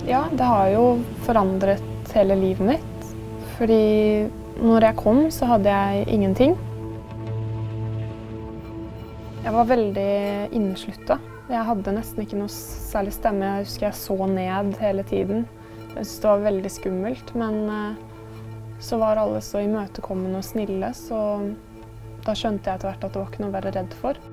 Ja, det har jo forandret hele livet mitt. Fordi når jeg kom, så hadde jeg ingenting. Jeg var veldig innesluttet. Jeg hadde nesten ikke noe særlig stemme. Jeg husker jeg så ned hele tiden. Jeg synes det var veldig skummelt, men så var alle så imøtekommende og snille, så da skjønte jeg etter hvert at det var ikke noe å være redd for.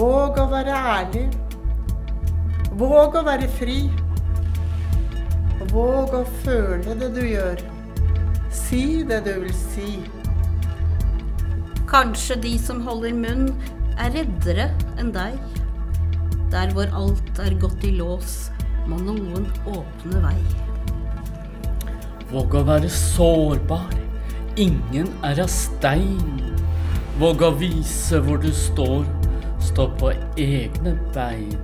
Våg å være ærlig. Våg å være fri. Våg å føle det du gjør. Si det du vil si. Kanskje de som holder munn er reddere enn deg. Der hvor alt er gått i lås, må noen åpne vei. Våg å være sårbar. Ingen er av stein. Våg å vise hvor du står. Stå på egne bein.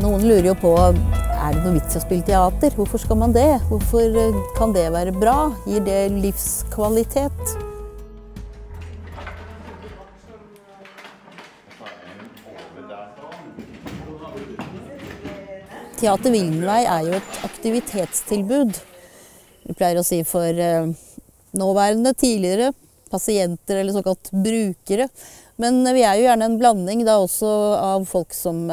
Noen lurer jo på, er det noe vits i å spille teater? Hvorfor skal man det? Hvorfor kan det være bra? Gir det livskvalitet? Teater Wildenvei er jo et aktivitetstilbud. Vi pleier å si for nåværende, tidligere, pasienter eller såkalt brukere. Men vi er jo gjerne en blanding da også av folk som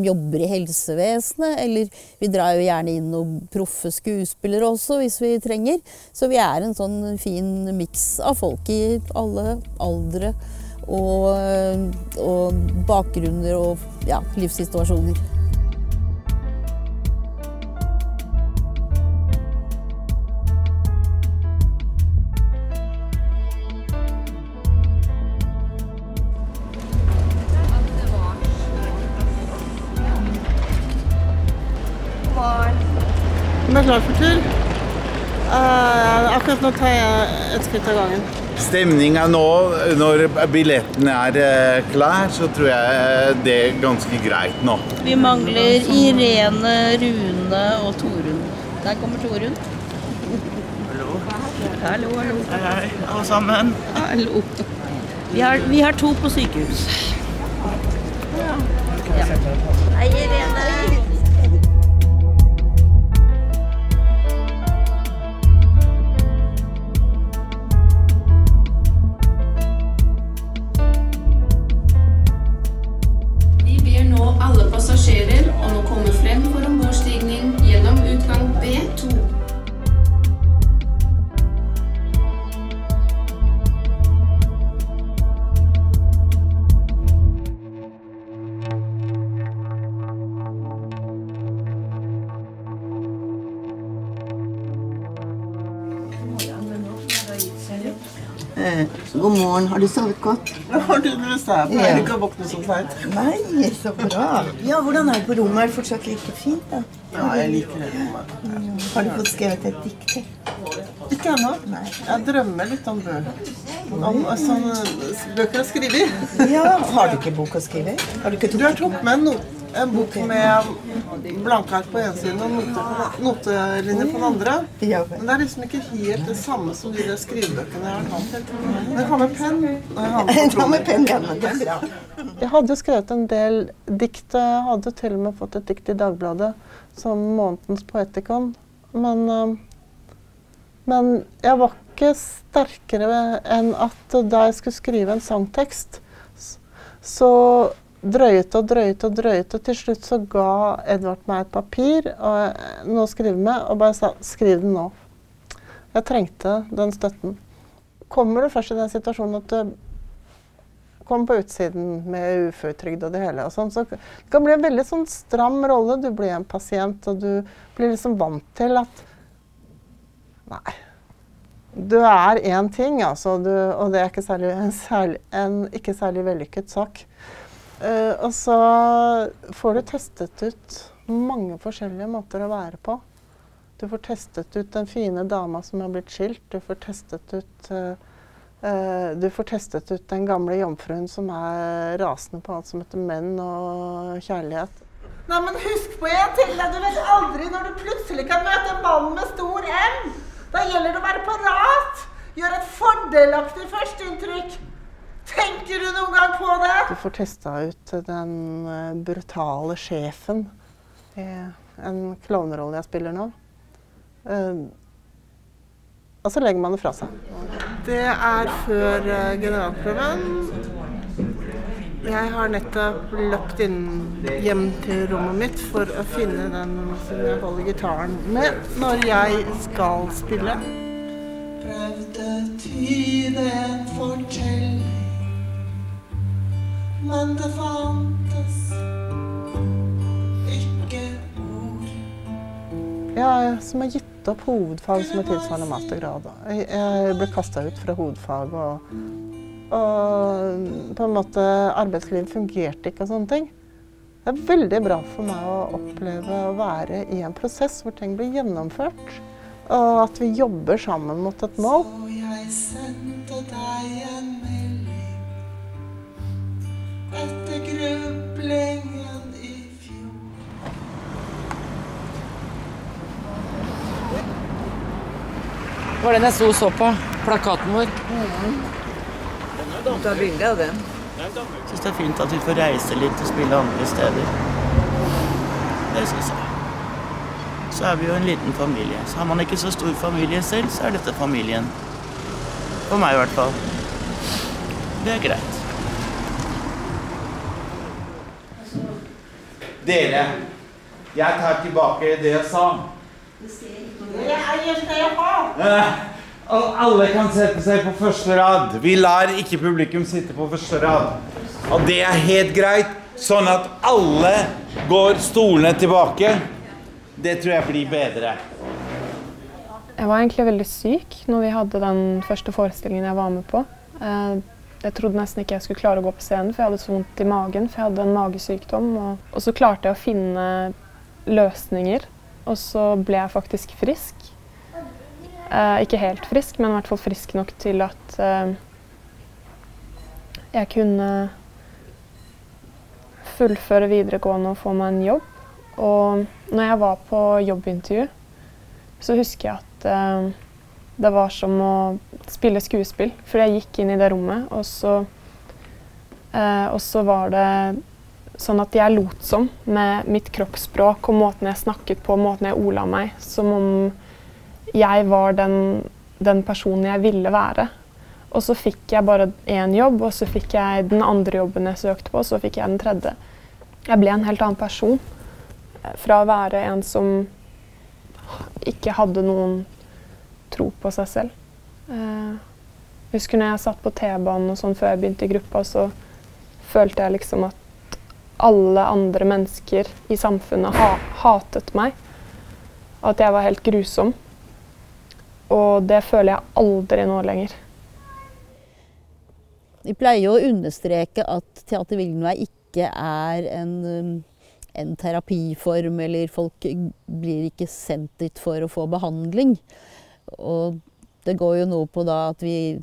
jobber i helsevesenet, eller vi drar jo gjerne inn noen proffe skuespillere også, hvis vi trenger. Så vi er en sånn fin miks av folk i alle aldre og bakgrunner og ja, livssituasjoner. Hun er klar for tur. Akkurat nå tar jeg et skritt av gangen. Stemningen nå, når billettene er klar, så tror jeg det er ganske greit nå. Vi mangler Irene, Rune og Torunn. Der kommer Torunn. Hallo. Hallo, hallo. Hei, hei, alle sammen. Hallo. Vi har 2 på sykehus. Ja. Hei, Irene. Alle passasjerer om å komme frem for ombordstigning gjennom utgang B2. God morgen, har du sovet godt? Har du det seg? Jeg pleier ikke å våkne så sent. Nei, så bra. Ja, hvordan er det på rommet? Er det fortsatt like fint da? Ja, jeg liker det rommet. Har du fått skrevet et dikt til? Ikke ennå. Jeg drømmer litt om sånne bøker å skrive i. Ja, har du ikke bok å skrive? Du har tok med en bok med blankark på ene siden og notelinjer på den andre. Men det er liksom ikke helt det samme som de skrivebøkene jeg har hatt helt. Men jeg har med penn. Jeg har med penn, ja, men det er bra. Jeg hadde skrevet en del dikt. Jeg hadde til og med fått et dikt i Dagbladet som månedens poetikon. Men jeg var ikke sterkere enn at da jeg skulle skrive en sangtekst, så drøyet og til slutt så ga Edvard meg et papir og noe å skrive med, og bare sa, skriv den nå. Jeg trengte den støtten. Kommer du først i den situasjonen at du kommer på utsiden med uføretrygd og det hele, og sånn, så det kan bli en veldig sånn stram rolle. Du blir en pasient, og du blir liksom vant til at nei, du er en ting, altså, og det er ikke særlig vellykket sak. Og så får du testet ut mange forskjellige måter å være på. Du får testet ut den fine dama som har blitt skilt. Du får testet ut den gamle jomfruen som rasende på alt som heter menn og kjærlighet. Nei, men husk på en ting, du vet aldri når du plutselig kan møte en mann med stor M. Da gjelder det å være parat. Gjør et fordelaktig førsteinntrykk. Tenker du noen gang på det? Du får testet ut den brutale sjefen i en klovnerolle jeg spiller nå. Og så legger man det fra seg. Det før generalprøven. Jeg har nettopp løpt hjem til rommet mitt for å finne den som jeg holder gitaren med når jeg skal spille. Prøvde tyde en fortelling, men det fantes ikke ord. Jeg som har gitt opp hovedfag som tilsvarende mastergrad. Jeg ble kastet ut fra hovedfag og på en måte arbeidslivet fungerte ikke og sånne ting. Det veldig bra for meg å oppleve å være i en prosess hvor ting blir gjennomført, og at vi jobber sammen mot et mål. Så jeg sendte deg en melding etter grublingen i fjor. Det var den jeg så på, plakaten vår. Ta bilder av den. Jeg synes det fint at vi får reise litt og spille andre steder. Det synes jeg. Så vi jo en liten familie. Så har man ikke så stor familie selv, så dette familien. For meg i hvert fall. Det greit. Dere, jeg tar tilbake det jeg sa. Det just det jeg har. Alle kan sette seg på første rad. Vi lar ikke publikum sitte på første rad. Og det helt greit, sånn at alle går stolene tilbake. Det tror jeg blir bedre. Jeg var egentlig veldig syk når vi hadde den første forestillingen jeg var med på. Jeg trodde nesten ikke jeg skulle klare å gå på scenen, for jeg hadde så vondt i magen, for jeg hadde en magesykdom. Og så klarte jeg å finne løsninger, og så ble jeg faktisk frisk. Ikke helt frisk, men i hvert fall frisk nok til at jeg kunne fullføre videregående og få meg en jobb. Og når jeg var på jobbintervju, så husker jeg at det var som å spille skuespill. For jeg gikk inn i det rommet, og så var det sånn at jeg lot som med mitt kroppsspråk og måten jeg snakket på, måten jeg ordla meg, som om jeg var den personen jeg ville være. Og så fikk jeg bare en jobb, og så fikk jeg den andre jobben jeg søkte på, og så fikk jeg den tredje. Jeg ble en helt annen person. Fra å være en som ikke hadde noen tro på seg selv. Jeg husker når jeg satt på T-banen og sånn før jeg begynte i gruppa, så følte jeg liksom at alle andre mennesker i samfunnet hatet meg. At jeg var helt grusom. Og det føler jeg aldri nå lenger. Vi pleier å understreke at Teater Villenvei ikke en terapiform, eller folk blir ikke sendt dit for å få behandling. Og det går jo noe på da at vi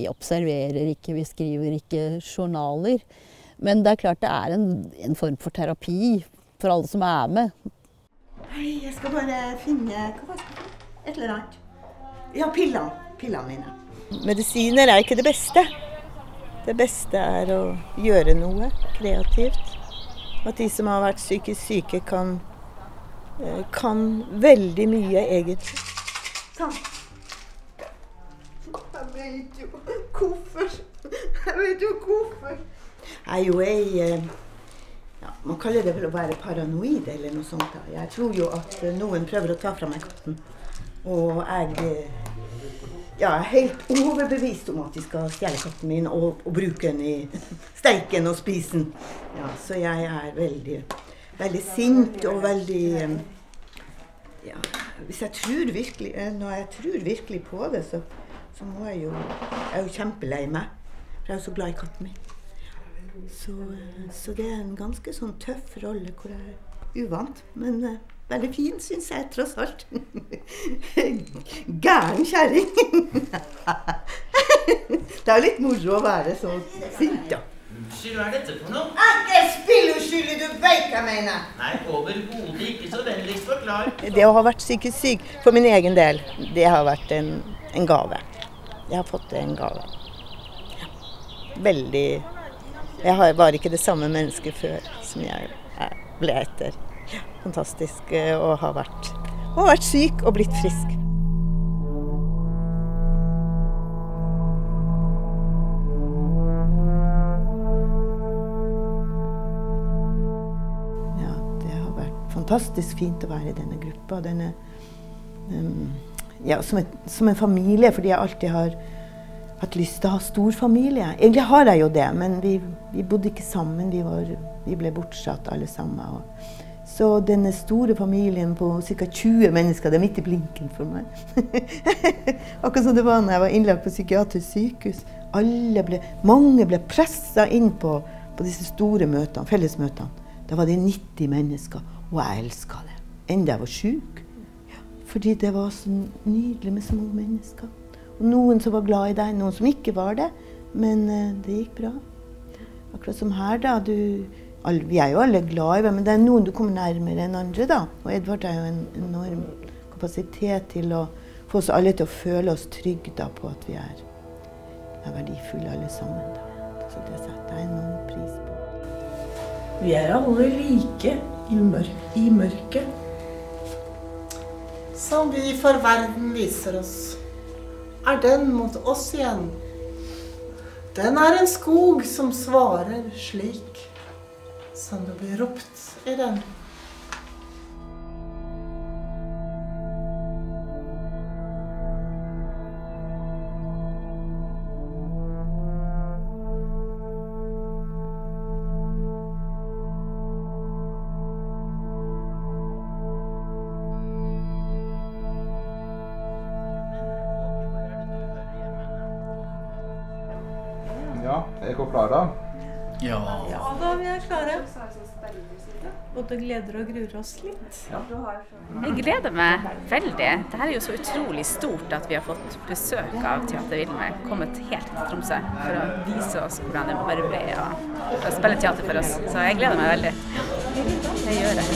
observerer ikke, vi skriver ikke journaler. Men det klart det en form for terapi for alle som med. Hei, jeg skal bare finne et eller annet. Ja, pillene mine. Medisiner ikke det beste. Det beste å gjøre noe kreativt. At de som har vært psykisk syke kan veldig mye egentlig. Sånn. Jeg vet jo hvorfor. Man kaller det vel å være paranoid eller noe sånt. Jeg tror jo at noen prøver å ta fra meg katten. Og jeg er helt overbevist om at de skal stjele katten min og bruke den i steiken og spisen. Ja, så jeg er veldig, veldig sint og veldig... hvis jeg tror virkelig, når jeg tror virkelig på det, så må jeg er jo kjempelei meg. For jeg er jo så glad i katten min. Så det en ganske sånn tøff rolle hvor jeg uvant, men veldig fin, synes jeg, tross alt. Gæren kjæring. Det litt moro å være så sint, da. Unnskyld, hva dette for noe? Ikke spilluskyldig, du vet hva jeg mener. Nei, overhodet ikke så vennligst forklar. Det å ha vært psykisk syk, for min egen del, det har vært en gave. Jeg har fått en gave. Ja. Veldig... Jeg var ikke det samme mennesket før som jeg ble etter. Fantastisk å ha vært syk og blitt frisk. Ja, det har vært fantastisk fint å være i denne gruppa. Som en familie, fordi jeg alltid har hatt lyst til å ha stor familie. Egentlig har jeg jo det, men vi bodde ikke sammen. Vi ble bortsatt alle sammen. Så denne store familien på ca. 20 mennesker, det midt i blinken for meg. Akkurat som det var når jeg var innlagt på psykiatrisk sykehus. Mange ble presset inn på disse store møtene, fellesmøtene. Da var det 90 mennesker, og jeg elsket det. Enda jeg var syk. Ja, fordi det var så nydelig med så mange mennesker. Og noen som var glad i deg, noen som ikke var det, men det gikk bra. Akkurat som her da, vi jo alle glad i det, men det noen du kommer nærmere enn andre da. Og Edvard har jo en enorm kapasitet til å få oss alle til å føle oss trygge da, på at vi er verdifulle alle sammen da. Så det setter jeg enorm pris på. Vi alle like i mørket. Som vi for verden viser oss, den mot oss igjen. Den en skog som svarer slik, som det blir ropt i den. Ja, dere klare? Ja, da vi klare. Både gleder og gruer oss litt. Jeg gleder meg veldig. Dette jo så utrolig stort at vi har fått besøk av Teater Vildmark. Kommet helt til Tromsø for å vise oss hvordan det må være å spille teater for oss. Så jeg gleder meg veldig. Det gjør jeg.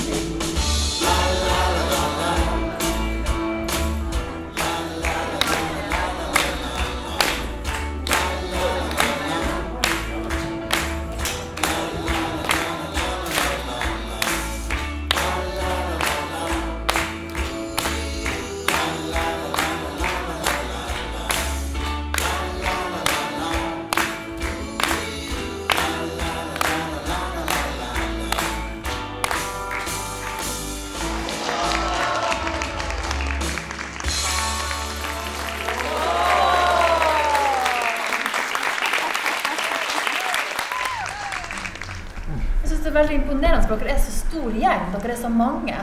Det veldig imponerende, for dere så stor gjeng, dere så mange.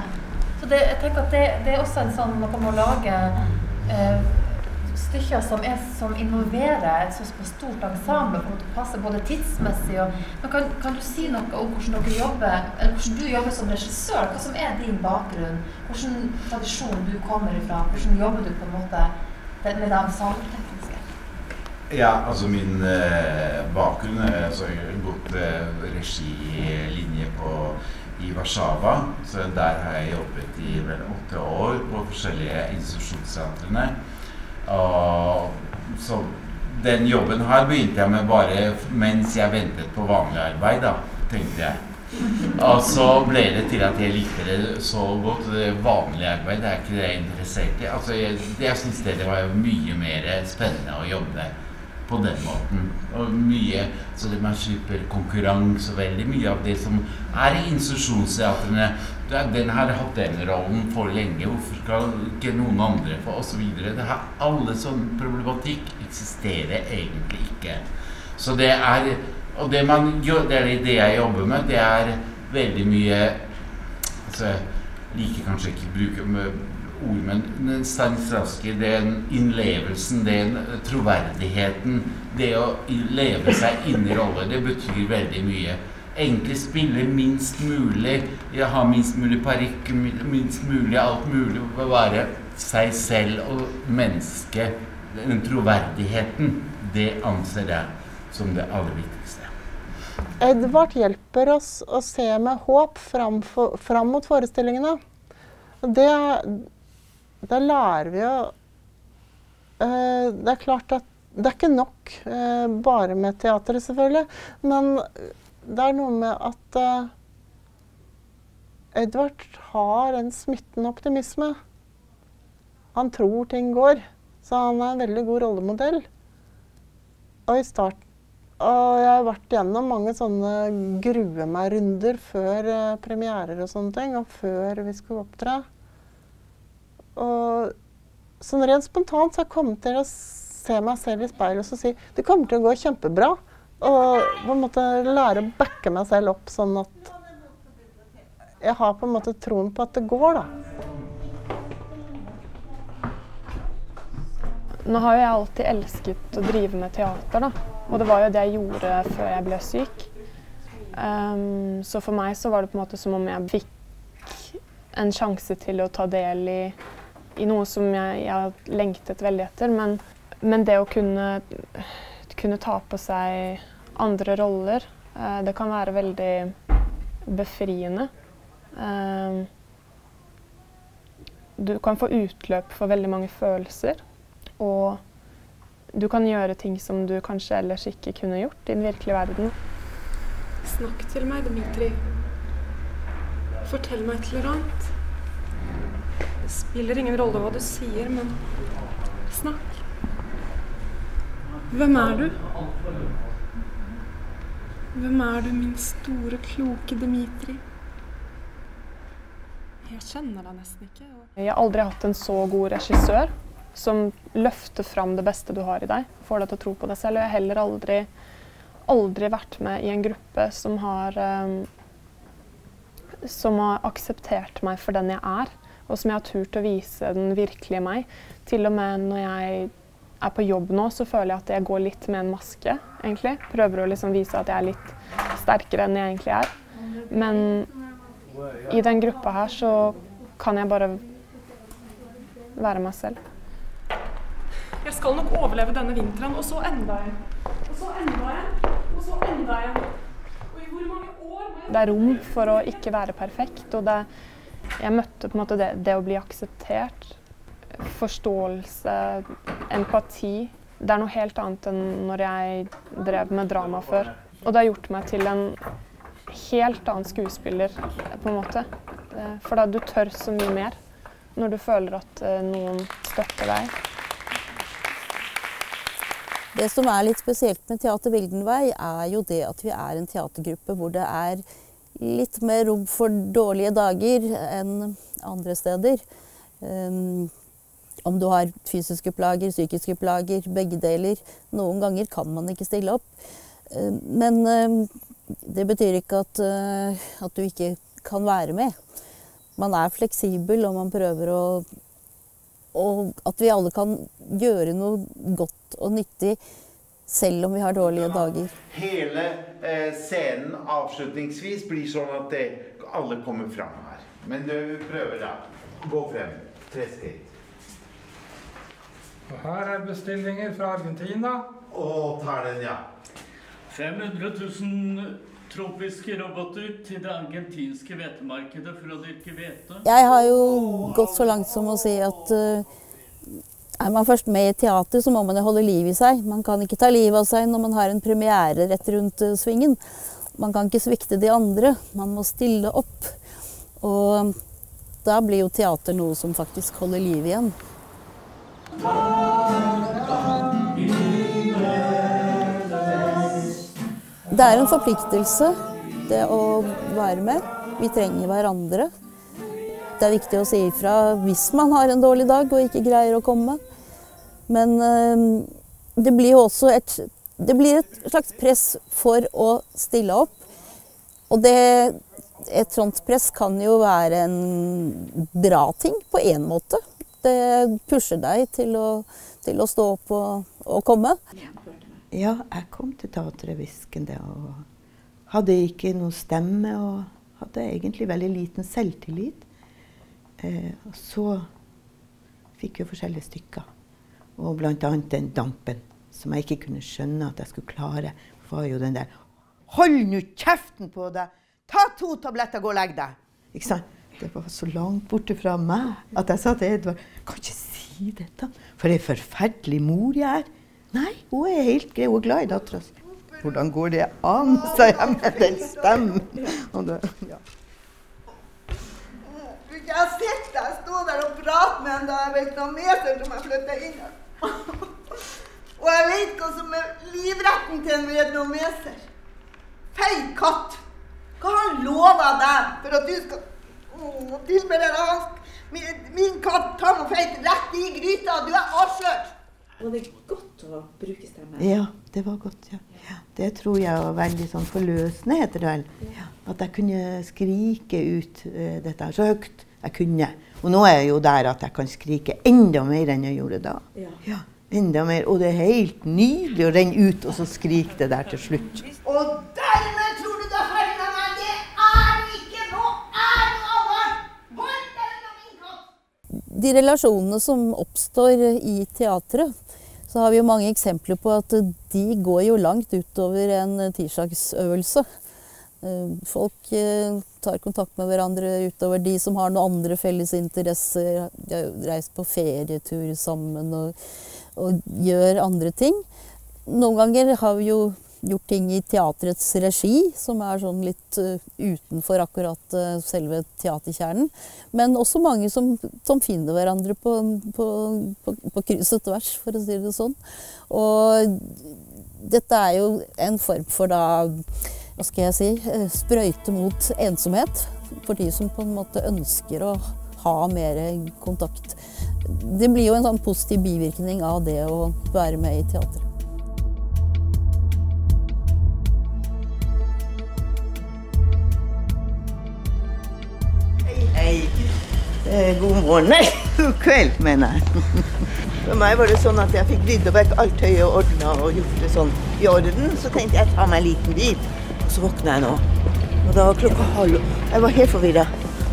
Så jeg tenker at det også en sånn, man må lage stykker som involverer et så stort ensemble for å passe både tidsmessig men kan du si noe om hvordan dere jobber, eller hvordan du jobber som regissør, hva som din bakgrunn, hvordan tradisjon du kommer ifra, hvordan jobber du på en måte med det ensembletekniske? Ja, altså min bakgrunn så jeg har gått regilinje i Warszawa, så der har jeg jobbet i vel 8 år på forskjellige institusjonsteatrene. Så den jobben her begynte jeg med bare mens jeg ventet på vanlig arbeid da, tenkte jeg. Og så ble det til at jeg likte det så godt, det vanlige arbeid, det ikke det jeg interessert i. Altså jeg synes det var mye mer spennende å jobbe på den måten, og mye, så det man slipper konkurranse og veldig mye av det som i institusjonsteatrene. Den har hatt den rollen for lenge, hvorfor skal ikke noen andre få, og så videre. Alle sånne problematikk eksisterer egentlig ikke. Så det og det man gjør, det det jeg jobber med, det veldig mye, altså jeg liker kanskje ikke bruke ordene Stanislavski, den innlevelsen, den troverdigheten, det å leve seg inn i roller, det betyr veldig mye. Egentlig spille minst mulig, ha minst mulig parikk, minst mulig alt mulig, være seg selv og menneske. Den troverdigheten, det anser jeg som det aller viktigste. Edvard hjelper oss å se med håp fram mot forestillingene. Da lærer vi å det er klart at det er ikke nok bare med teateret selvfølgelig, men det er noe med at Edvard har en smittende optimisme. Han tror ting går, så han er en veldig god rollemodell. Og jeg har vært gjennom mange sånne grue meg-runder før premierer og sånne ting, og før vi skulle opptre. Og sånn rent spontant så har jeg kommet til å se meg selv i speilet og så si det kommer til å gå kjempebra. Og på en måte lære å backe meg selv opp sånn at jeg har på en måte troen på at det går da. Nå har jeg alltid elsket å drive med teater da, og det var jo det jeg gjorde før jeg ble syk. Så for meg så var det på en måte som om jeg fikk en sjanse til å ta del i noe som jeg har lengtet veldig etter, men det å kunne ta på seg andre roller, det kan være veldig befriende. Du kan få utløp for veldig mange følelser, og du kan gjøre ting som du kanskje ellers ikke kunne gjort i den virkelige verden. Snakk til meg, Dmitri. Fortell meg et eller annet. Det spiller ingen rolle hva du sier, men snakk. Hvem er du? Hvem er du, min store, kloke Dmitri? Jeg kjenner deg nesten ikke. Jeg har aldri hatt en så god regissør som løfter fram det beste du har i deg, får deg til å tro på deg selv. Og jeg har heller aldri vært med i en gruppe som har akseptert meg for den jeg er, og som jeg har turt å vise den virkelige meg. Til og med når jeg er på jobb nå, så føler jeg at jeg går litt med en maske, egentlig. Prøver å liksom vise at jeg er litt sterkere enn jeg egentlig er. Men i den gruppa her så kan jeg bare være meg selv. Jeg skal nok overleve denne vinteren, og så enda en. Og så enda en. Og så enda en. Og i hvor mange år må jeg... Det er rom for å ikke være perfekt, og jeg møtte på en måte det å bli akseptert, forståelse, empati. Det er noe helt annet enn når jeg drev med drama før. Og det har gjort meg til en helt annen skuespiller, på en måte. For da du tør så mye mer når du føler at noen støtter deg. Det som er litt spesielt med Teater Wildenvei, er jo det at vi er en teatergruppe hvor det er litt mer rom for dårlige dager enn andre steder. Om du har fysiske plager, psykiske plager, begge deler. Noen ganger kan man ikke stille opp. Men det betyr ikke at du ikke kan være med. Man er fleksibel, og man prøver og at vi alle kan gjøre noe godt og nyttig, selv om vi har dårlige dager. Hele scenen avslutningsvis blir sånn at alle kommer fram her. Men du prøver da. Gå frem. 3 skritt. Og her er bestillinger fra Argentina. Og tar den, ja. 500 000 tropiske roboter til det argentinske hvetemarkedet for å dyrke hvete. Jeg har jo gått så langt som å si at er man først med i teater, så må man holde liv i seg. Man kan ikke ta livet av seg når man har en premiere rett rundt svingen. Man kan ikke svikte de andre. Man må stille opp. Og da blir jo teater noe som faktisk holder liv igjen. Det er en forpliktelse, det å være med. Vi trenger hverandre. Det er viktig å si ifra hvis man har en dårlig dag og ikke greier å komme. Men det blir jo også et slags press for å stille opp. Og det Et sånt press kan jo være en bra ting på en måte. Det pusher deg til å stå opp og komme. Ja, jeg kom til teatret hviskende og hadde ikke noe stemme og hadde egentlig veldig liten selvtillit. Og så fikk jeg forskjellige stykker. Og blant annet den dampen som jeg ikke kunne skjønne at jeg skulle klare. Var jo den der, hold nå kjeften på deg! Ta 2 tabletter, gå og legg deg! Ikke sant? Det var så langt borte fra meg at jeg sa til Edvard, kan ikke si dette, for det forferdelig mor jeg Nei, hun helt grei, hun glad i datteren. Hvordan går det an, sa jeg med den stemmen. Og det, ja. Jeg har sett deg stå der og prate med han da jeg vet noe med seg som jeg flyttet inn. Og jeg vet hva som livretten til en vednommeser. Feit katt! Hva har han lovet deg for at du skal tilberede min katt tam og feit rett i gryta? Du avslørt! Var det godt å bruke stemmen? Ja, det var godt, ja. Det tror jeg var veldig sånn forløsende, heter det vel. At jeg kunne skrike ut dette så høyt jeg kunne. Og nå er jeg jo der at jeg kan skrike enda mer enn jeg gjorde da. Ja. Enda mer, og det er helt nydelig å renne ut og så skrike det der til slutt. Og dermed tror du det er ferdig med meg, det er ikke noe alvor! Hold deg unna min katt! De relasjonene som oppstår i teatret, så har vi jo mange eksempler på at de går jo langt utover en tirsdagsøvelse. Folk tar kontakt med hverandre utover de som har noen andre felles interesser, de har reist på ferietur sammen og gjør andre ting. Noen ganger har vi jo gjort ting i teatrets regi, som er sånn litt utenfor akkurat selve teaterkjernen. Men også mange som finner hverandre på kryss og tvers, for å si det sånn. Og dette er jo en form for hva skal jeg si, sprøyte mot ensomhet, for de som på en måte ønsker å ha mer kontakt. Det blir jo en sånn positiv bivirkning av det å være med i teater. Hei. God morgen. Nei, god kveld, mener jeg. For meg var det sånn at jeg fikk ryddet vekk alt tøyet og ordnet og gjort det sånn i orden. Så tenkte jeg ta meg en liten bil. Og så våknet jeg nå. Og da var klokka 7:30. Jeg var helt forvirret.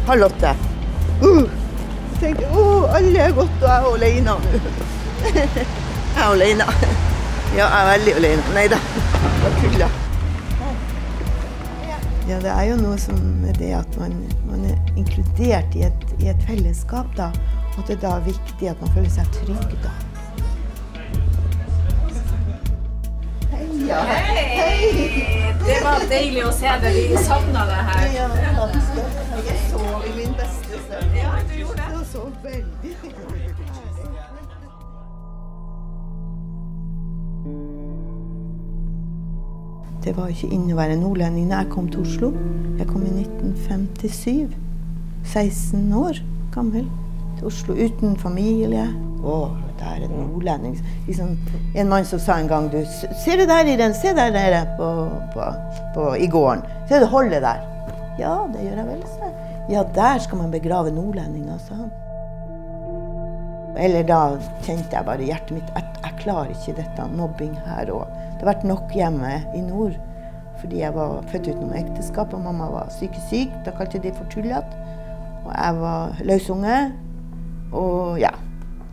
7:30. Jeg tenkte, alle er godt, og jeg er alene nå. Jeg er alene. Ja, jeg er veldig alene. Neida, jeg tuller. Ja, det er jo noe som er det at man er inkludert i et fellesskap da. Og det er da viktig at man føler seg trygg da. Ja. Hei! Det var deilig å se deg. Vi savnet det her. Ja, jeg sov i min beste søvn. Ja, du gjorde det. Jeg sov veldig. Det var ikke inne å være nordlending når jeg kom til Oslo. Jeg kom i 1957. 16 år gammel. Til Oslo uten familie. Der er en nordlending. Liksom, en mann som sa en gang, du, ser du der i den, se der nede i gården. Se du holder der. Ja, det gjør jeg vel, sa jeg. Ja, der skal man begrave nordlendinger, sa han. Eller da kjente jeg bare i hjertet mitt at jeg klarer ikke dette mobbing her også. Det har vært nok hjemme i nord, fordi jeg var født utenom ekteskap, og mamma var syk. Da kalte de for tullet. Og jeg var løsunge, og ja,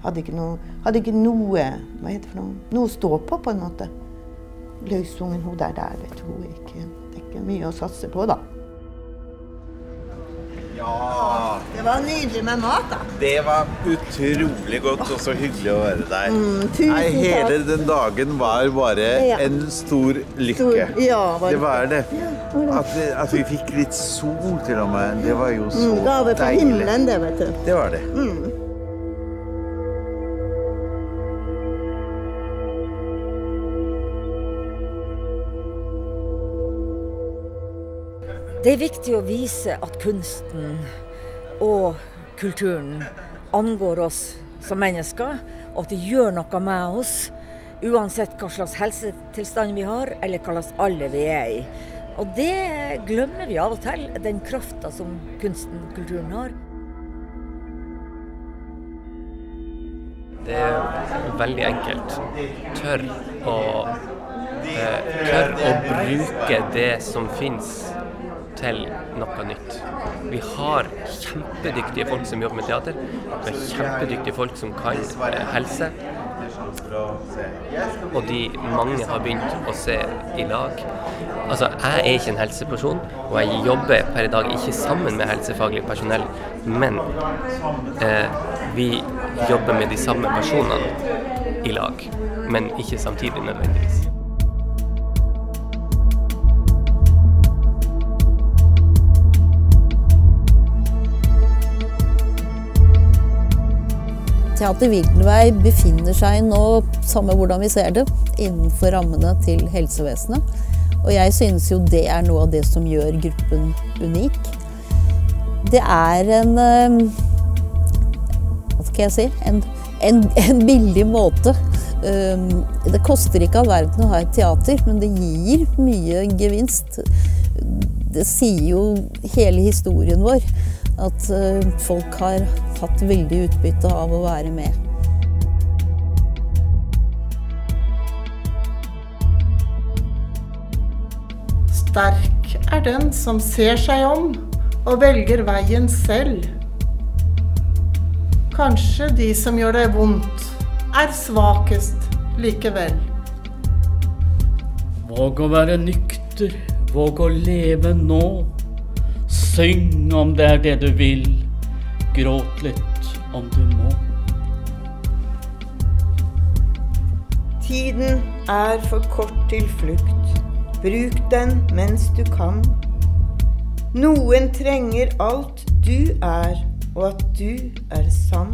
hadde ikke noe, hva heter det for noe? Noe å stå på en måte. Løsungen, hun der, vet du, det er ikke mye å satse på da. Ja. Det var nydelig med mat da. Det var utrolig godt og så hyggelig å være der. Tusen takk. Hele den dagen var bare en stor lykke. Det var det. At vi fikk litt sol til og med, det var jo så deilig. Gave fra himmelen, det vet du. Det var det. Det er viktig å vise at kunsten og kulturen angår oss som mennesker, og at det gjør noe med oss, uansett hva slags helsetilstand vi har, eller hva slags alder vi er i. Og det glemmer vi av og til, den kraften som kunsten, kulturen har. Det veldig enkelt. Tør å bruke det som finnes til noe nytt. Vi har kjempedyktige folk som jobber med teater. Vi har kjempedyktige folk som kan helse. Og mange har begynt å se i lag. Altså, jeg ikke en helseperson, og jeg jobber per i dag ikke sammen med helsefaglig personell, men vi jobber med de samme personene i lag, men ikke samtidig nødvendigvis. Teater Wildenvei befinner seg nå, samme hvordan vi ser det, innenfor rammene til helsevesenet. Og jeg synes jo det noe av det som gjør gruppen unik. Det hva skal jeg si, en billig måte. Det koster ikke all verden å ha et teater, men det gir mye gevinst. Det sier jo hele historien vår, at folk har hatt veldig utbytte av å være med. Sterk den som ser seg om og velger veien selv. Kanskje de som gjør det vondt, svakest likevel. Våg å være nykter, våg å leve nå. Syng om det det du vil, gråt litt om du må. Tiden for kort til flukt. Bruk den mens du kan. Noen trenger alt du og at du sann.